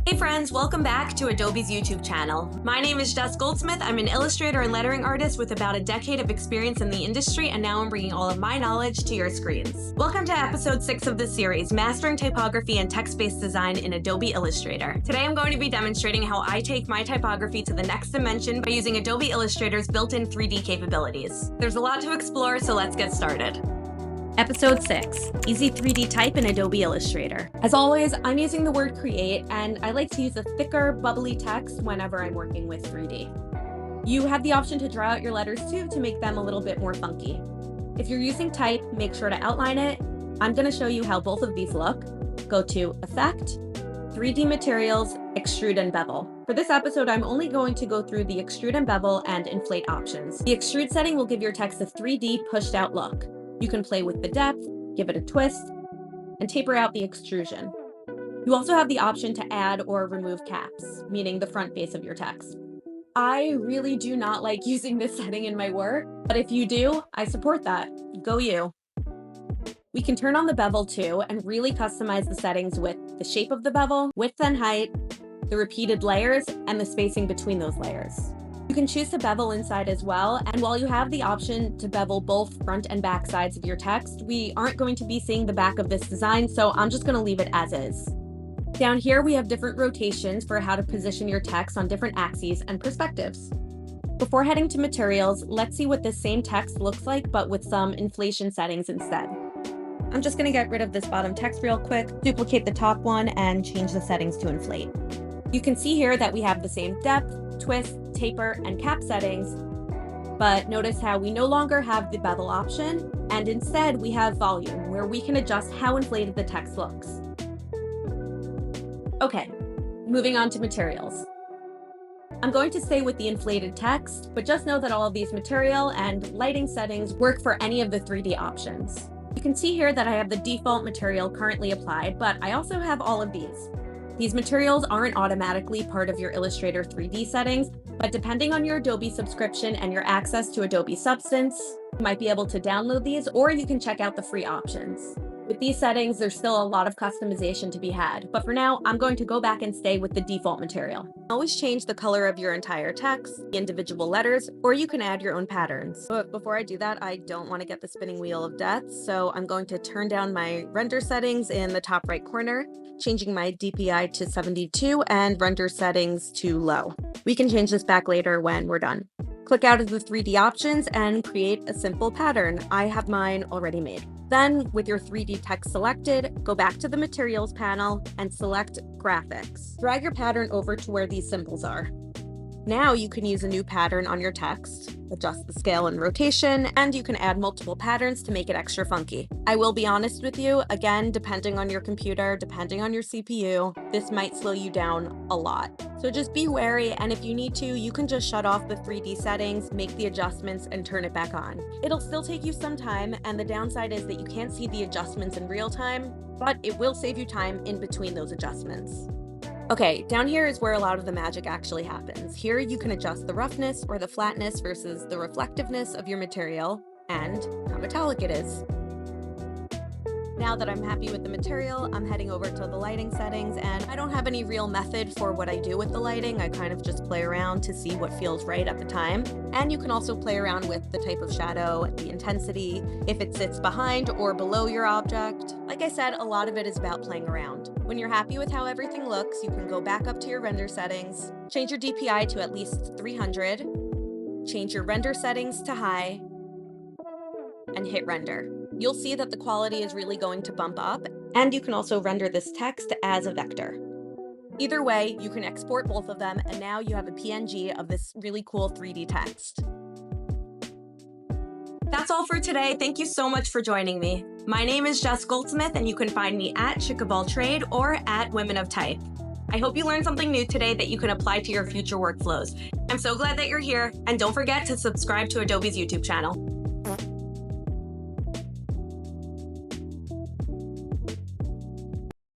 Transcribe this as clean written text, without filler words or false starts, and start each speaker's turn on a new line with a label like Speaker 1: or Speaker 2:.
Speaker 1: Hey friends, welcome back to Adobe's YouTube channel. My name is Jess Goldsmith. I'm an illustrator and lettering artist with about a decade of experience in the industry, and now I'm bringing all of my knowledge to your screens. Welcome to episode 6 of this series, Mastering Typography and Text-Based Design in Adobe Illustrator. Today I'm going to be demonstrating how I take my typography to the next dimension by using Adobe Illustrator's built-in 3D capabilities. There's a lot to explore, so let's get started. Episode 6, Easy 3D Type in Adobe Illustrator. As always, I'm using the word create, and I like to use a thicker, bubbly text whenever I'm working with 3D. You have the option to draw out your letters too to make them a little bit more funky. If you're using type, make sure to outline it. I'm going to show you how both of these look. Go to Effect, 3D Materials, Extrude and Bevel. For this episode, I'm only going to go through the Extrude and Bevel and Inflate options. The Extrude setting will give your text a 3D pushed out look. You can play with the depth, give it a twist, and taper out the extrusion. You also have the option to add or remove caps, meaning the front face of your text. I really do not like using this setting in my work, but if you do, I support that. Go you. We can turn on the bevel too and really customize the settings with the shape of the bevel, width and height, the repeated layers, and the spacing between those layers. You can choose to bevel inside as well, and while you have the option to bevel both front and back sides of your text, we aren't going to be seeing the back of this design, so I'm just going to leave it as is. Down here, we have different rotations for how to position your text on different axes and perspectives. Before heading to materials, let's see what this same text looks like, but with some inflation settings instead. I'm just going to get rid of this bottom text real quick, duplicate the top one, and change the settings to inflate. You can see here that we have the same depth, twist, taper, and cap settings, but notice how we no longer have the bevel option, and instead we have volume, where we can adjust how inflated the text looks. Okay, moving on to materials. I'm going to stay with the inflated text, but just know that all of these material and lighting settings work for any of the 3D options. You can see here that I have the default material currently applied, but I also have all of these. These materials aren't automatically part of your Illustrator 3D settings, but depending on your Adobe subscription and your access to Adobe Substance, you might be able to download these, or you can check out the free options. With these settings, there's still a lot of customization to be had, but for now, I'm going to go back and stay with the default material. Always change the color of your entire text, the individual letters, or you can add your own patterns. But before I do that, I don't want to get the spinning wheel of death, so I'm going to turn down my render settings in the top right corner, changing my DPI to 72 and render settings to low. We can change this back later when we're done. Click out of the 3D options and create a simple pattern. I have mine already made. Then, with your 3D text selected, go back to the Materials panel and select Graphics. Drag your pattern over to where these symbols are. Now you can use a new pattern on your text, adjust the scale and rotation, and you can add multiple patterns to make it extra funky. I will be honest with you, again, depending on your computer, depending on your CPU, this might slow you down a lot. So just be wary, and if you need to, you can just shut off the 3D settings, make the adjustments, and turn it back on. It'll still take you some time, and the downside is that you can't see the adjustments in real time, but it will save you time in between those adjustments. Okay, down here is where a lot of the magic actually happens. Here you can adjust the roughness or the flatness versus the reflectiveness of your material and how metallic it is. Now that I'm happy with the material, I'm heading over to the lighting settings, and I don't have any real method for what I do with the lighting. I kind of just play around to see what feels right at the time. And you can also play around with the type of shadow, the intensity, if it sits behind or below your object. Like I said, a lot of it is about playing around. When you're happy with how everything looks, you can go back up to your render settings, change your DPI to at least 300, change your render settings to high, and hit render. You'll see that the quality is really going to bump up, and you can also render this text as a vector. Either way, you can export both of them, and now you have a PNG of this really cool 3D text. That's all for today. Thank you so much for joining me. My name is Jess Goldsmith, and you can find me at Chick of All Trade or at Women of Type. I hope you learned something new today that you can apply to your future workflows. I'm so glad that you're here, and don't forget to subscribe to Adobe's YouTube channel.